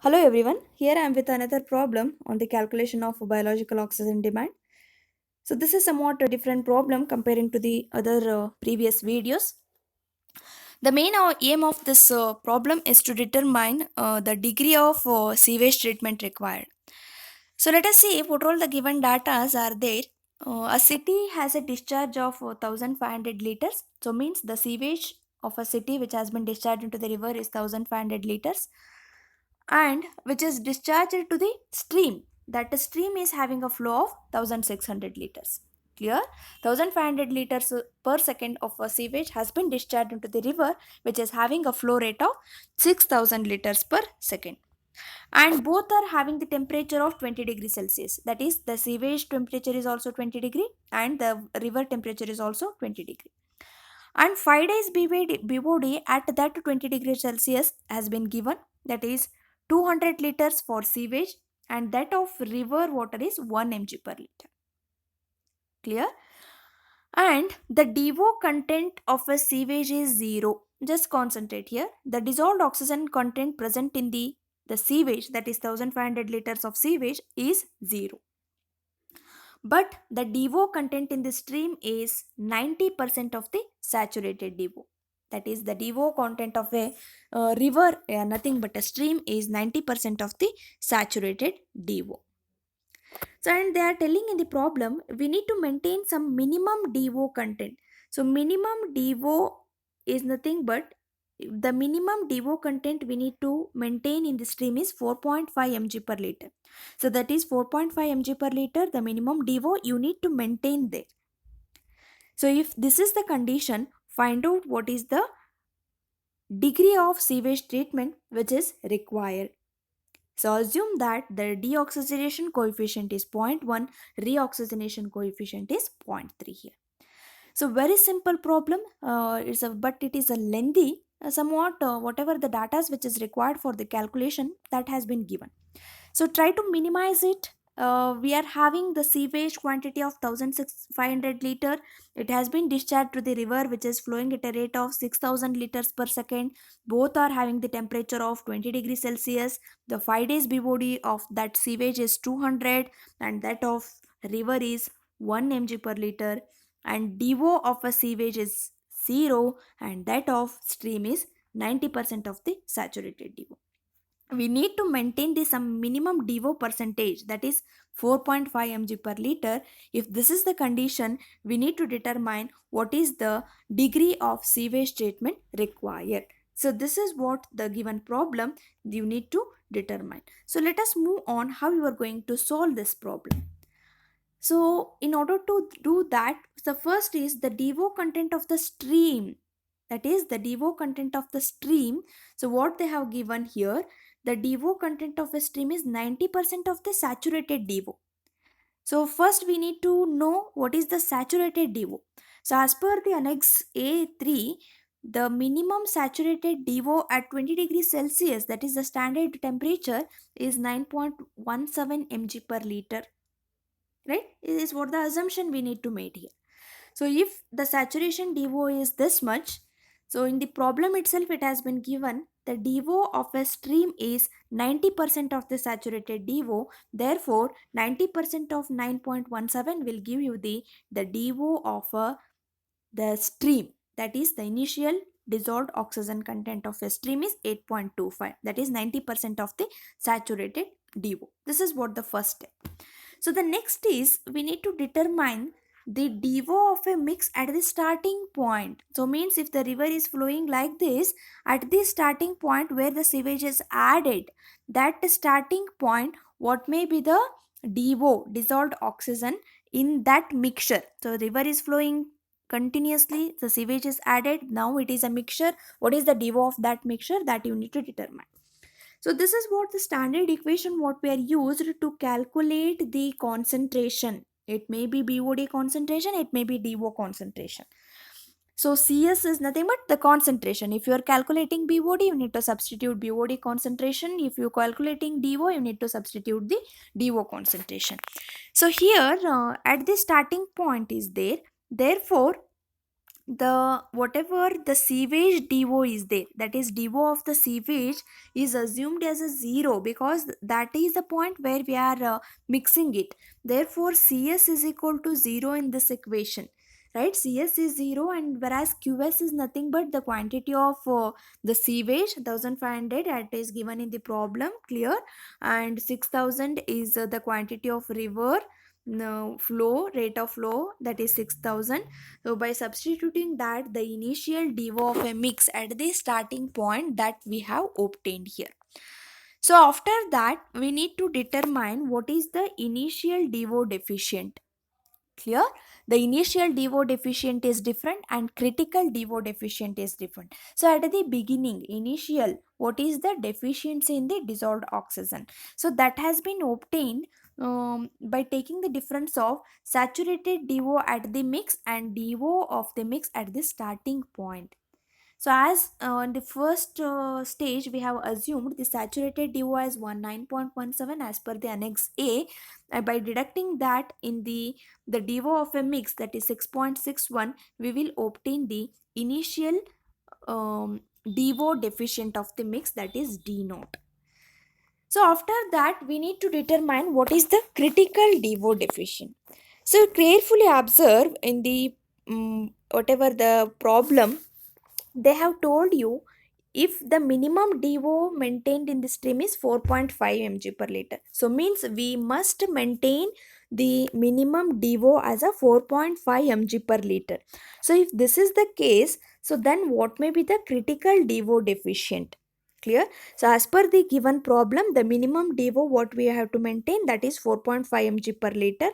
Hello everyone, here I am with another problem on the calculation of biological oxygen demand. So this is somewhat a different problem comparing to the other previous videos. The main aim of this problem is to determine the degree of sewage treatment required. So let us see what all the given data are there. A city has a discharge of 1500 liters. So means the sewage of a city which has been discharged into the river is 1500 liters and which is discharged to the stream. That stream is having a flow of 1600 liters. Clear? 1500 liters per second of a sewage has been discharged into the river, which is having a flow rate of 6000 liters per second. And both are having the temperature of 20 degrees Celsius. That is, the sewage temperature is also 20 degree and the river temperature is also 20 degree. And 5 days BOD at that 20 degrees Celsius has been given. That is 200 liters for sewage and that of river water is 1 mg per liter. Clear? And the DO content of a sewage is 0. Just concentrate here. The dissolved oxygen content present in the sewage, that is 1500 liters of sewage, is 0. But the DO content in the stream is 90% of the saturated DO. That is, the DO content of a river, nothing but a stream, is 90% of the saturated DO. So, and they are telling in the problem, we need to maintain some minimum DO content. So, minimum DO is nothing but the minimum DO content we need to maintain in the stream is 4.5 mg per liter. So, that is 4.5 mg per liter, the minimum DO you need to maintain there. So, if this is the condition, find out what is the degree of sewage treatment which is required. So assume that the deoxygenation coefficient is 0.1, reoxygenation coefficient is 0.3 here. So very simple problem, but it is a lengthy, somewhat whatever the data which is required for the calculation that has been given. So try to minimize it. We are having the sewage quantity of 1500 liter. It has been discharged to the river which is flowing at a rate of 6000 liters per second. Both are having the temperature of 20 degrees Celsius. The 5 days BOD of that sewage is 200 and that of river is 1 mg per liter, and DO of a sewage is 0 and that of stream is 90% of the saturated DO. We need to maintain the some minimum DO percentage, that is 4.5 mg per liter. If this is the condition, we need to determine what is the degree of sewage treatment required. So this is what the given problem you need to determine. So let us move on how you are going to solve this problem. So in order to do that, the first is the DO content of the stream. That is the DO content of the stream. So what they have given here, the DO content of a stream is 90% of the saturated DO. So first we need to know what is the saturated DO. So as per the annex A3, the minimum saturated DO at 20 degrees Celsius, that is the standard temperature, is 9.17 mg per liter. Right? It is what the assumption we need to make here. So if the saturation DO is this much, so in the problem itself it has been given the DO of a stream is 90% of the saturated DO. Therefore, 90% of 9.17 will give you the DO of the stream. That is the initial dissolved oxygen content of a stream is 8.25. That is 90% of the saturated DO. This is what the first step. So the next is we need to determine the DO of a mix at the starting point. So means if the river is flowing like this, at the starting point where the sewage is added, that starting point, what may be the DO, dissolved oxygen, in that mixture. So river is flowing continuously, the sewage is added, now it is a mixture. What is the DO of that mixture, that you need to determine. So this is what the standard equation what we are used to calculate the concentration. It may be BOD concentration, it may be DO concentration. So CS is nothing but the concentration. If you are calculating BOD, you need to substitute BOD concentration. If you are calculating DO, you need to substitute the DO concentration. So here at the starting point is there. Therefore, the whatever the sewage DO is there, that is DO of the sewage, is assumed as a zero, because that is the point where we are mixing it. Therefore CS is equal to 0 in this equation, right? CS is 0, and whereas QS is nothing but the quantity of the sewage, 1500, that is given in the problem, clear, and 6000 is the quantity of river no, flow, rate of flow, that is 6000. So by substituting that, the initial DO of a mix at the starting point that we have obtained here. So after that, we need to determine what is the initial DO deficient. Clear? The initial DO deficient is different and critical DO deficient is different. So at the beginning, initial, what is the deficiency in the dissolved oxygen? So that has been obtained by taking the difference of saturated DO at the mix and DO of the mix at the starting point. So as in the first stage, we have assumed the saturated DO as 19.17 as per the Annex A. By deducting that in the DO of a mix, that is 6.61, we will obtain the initial DO deficient of the mix, that is D naught. So after that, we need to determine what is the critical DO deficient. So carefully observe in the whatever the problem they have told you, if the minimum DO maintained in the stream is 4.5 mg per liter. So means we must maintain the minimum DO as a 4.5 mg per liter. So if this is the case, so then what may be the critical DO deficient? Clear? So as per the given problem, the minimum DO what we have to maintain, that is 4.5 mg per liter.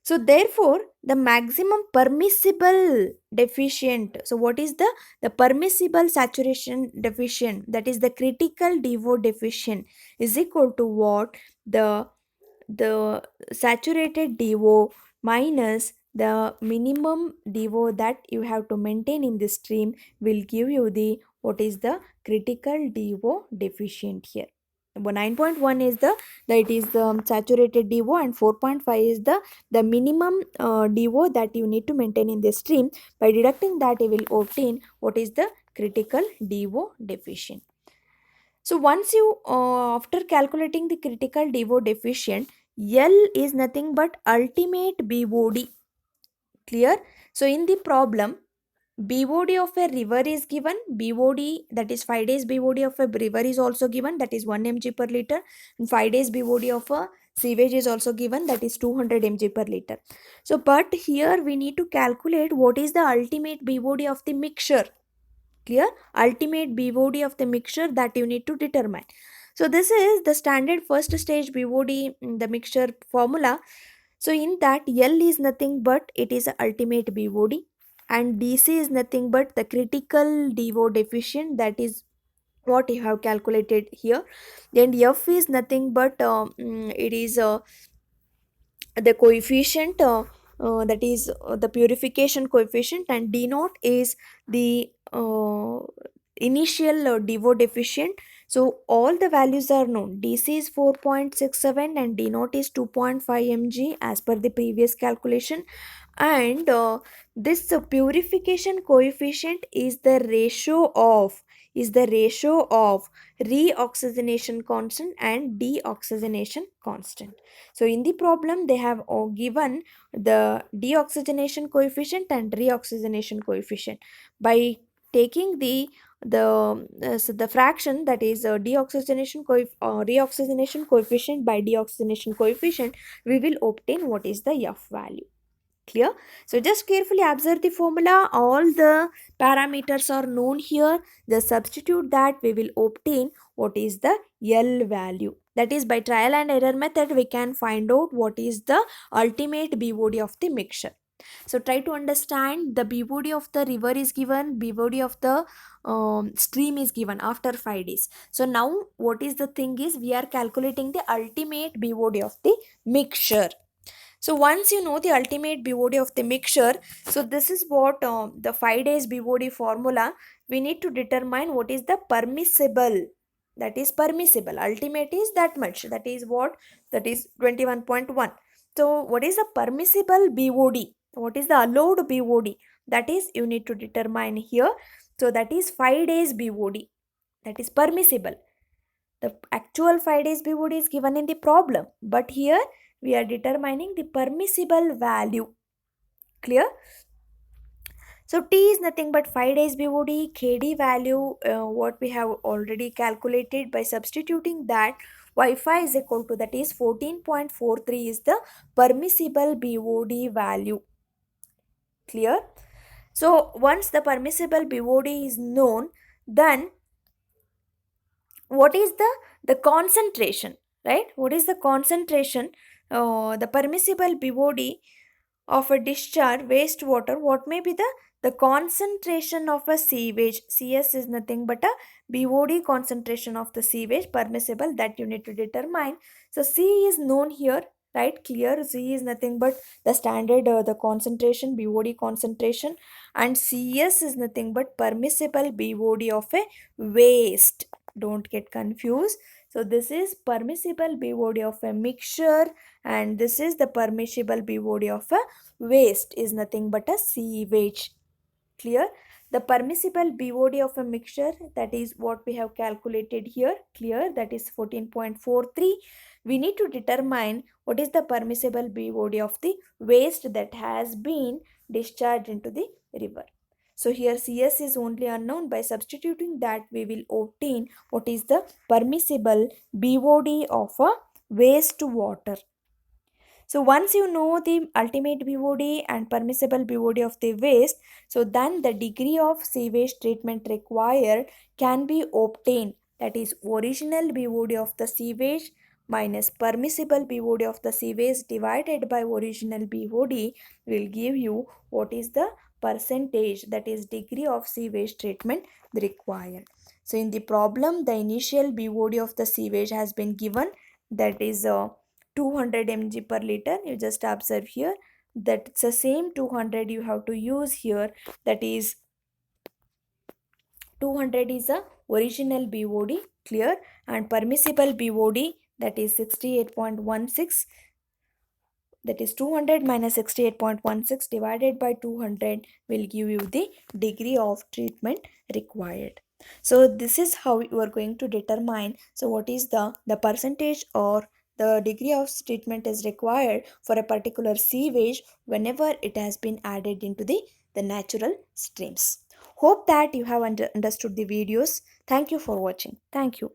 So therefore, the maximum permissible deficient. So what is the permissible saturation deficient? That is the critical DO deficient is equal to what? The saturated DO minus the minimum DO that you have to maintain in the stream will give you the what is the critical DO deficient here. 9.1 is the it is the saturated DO, and 4.5 is the minimum DO that you need to maintain in the stream. By deducting that, you will obtain what is the critical DO deficient. So once you after calculating the critical DO deficient, L is nothing but ultimate BOD. Clear? So in the problem, BOD of a river is given. BOD, that is 5 days BOD of a river is also given, that is 1 mg per liter. And 5 days BOD of a sewage is also given, that is 200 mg per liter. So but here we need to calculate what is the ultimate BOD of the mixture. Clear? Ultimate BOD of the mixture that you need to determine. So this is the standard first stage BOD, the mixture formula. So in that, L is nothing but it is a ultimate BOD, and DC is nothing but the critical DO deficient, that is what you have calculated here. Then F is nothing but it is the coefficient, that is the purification coefficient, and D naught is the initial DO deficient. So all the values are known. DC is 4.67 and D naught is 2.5 mg as per the previous calculation. And this purification coefficient is the ratio of reoxygenation constant and deoxygenation constant. So in the problem, they have given the deoxygenation coefficient and reoxygenation coefficient. By taking the fraction, that is reoxygenation coefficient by deoxygenation coefficient, we will obtain what is the F value. Clear? So just carefully observe the formula. All the parameters are known here. Just substitute that, we will obtain what is the L value. That is, by trial and error method, we can find out what is the ultimate BOD of the mixture. So try to understand, the BOD of the river is given, BOD of the stream is given after 5 days. So now what is the thing is, we are calculating the ultimate BOD of the mixture. So once you know the ultimate BOD of the mixture, so this is what the 5 days BOD formula, we need to determine what is the permissible, that is permissible. Ultimate is that much, that is what, that is 21.1. So what is the permissible BOD? What is the allowed BOD? that is you need to determine here. So that is 5 days BOD, that is permissible. The actual 5 days BOD is given in the problem, but here we are determining the permissible value. Clear? So T is nothing but 5 days BOD. KD value, what we have already calculated by substituting that, Wi-Fi is equal to, that is 14.43 is the permissible BOD value. Clear? So once the permissible BOD is known, then what is the concentration, right? What is the concentration? The permissible BOD of a discharge wastewater, what may be the concentration of a sewage. CS is nothing but a BOD concentration of the sewage permissible, that you need to determine. So C is known here, right? Clear? C is nothing but the standard, the concentration, BOD concentration, and CS is nothing but permissible BOD of a waste. Don't get confused. So this is permissible BOD of a mixture, and this is the permissible BOD of a waste, is nothing but a sewage. Clear? The permissible BOD of a mixture, that is what we have calculated here. Clear? That is 14.43. We need to determine what is the permissible BOD of the waste that has been discharged into the river. So here CS is only unknown. By substituting that, we will obtain what is the permissible BOD of a wastewater. So once you know the ultimate BOD and permissible BOD of the waste, so then the degree of sewage treatment required can be obtained. That is original BOD of the sewage minus permissible BOD of the sewage divided by original BOD will give you what is the percentage, that is degree of sewage treatment required. So in the problem, the initial BOD of the sewage has been given, that is 200 mg per liter. You just observe here that it's the same 200 you have to use here, that is 200 is a original BOD. Clear? And permissible BOD, that is 68.16, that is 200 minus 68.16 divided by 200 will give you the degree of treatment required. So this is how you are going to determine, so what is the percentage or the degree of treatment is required for a particular sewage whenever it has been added into the natural streams. Hope that you have understood the videos. Thank you for watching. Thank you.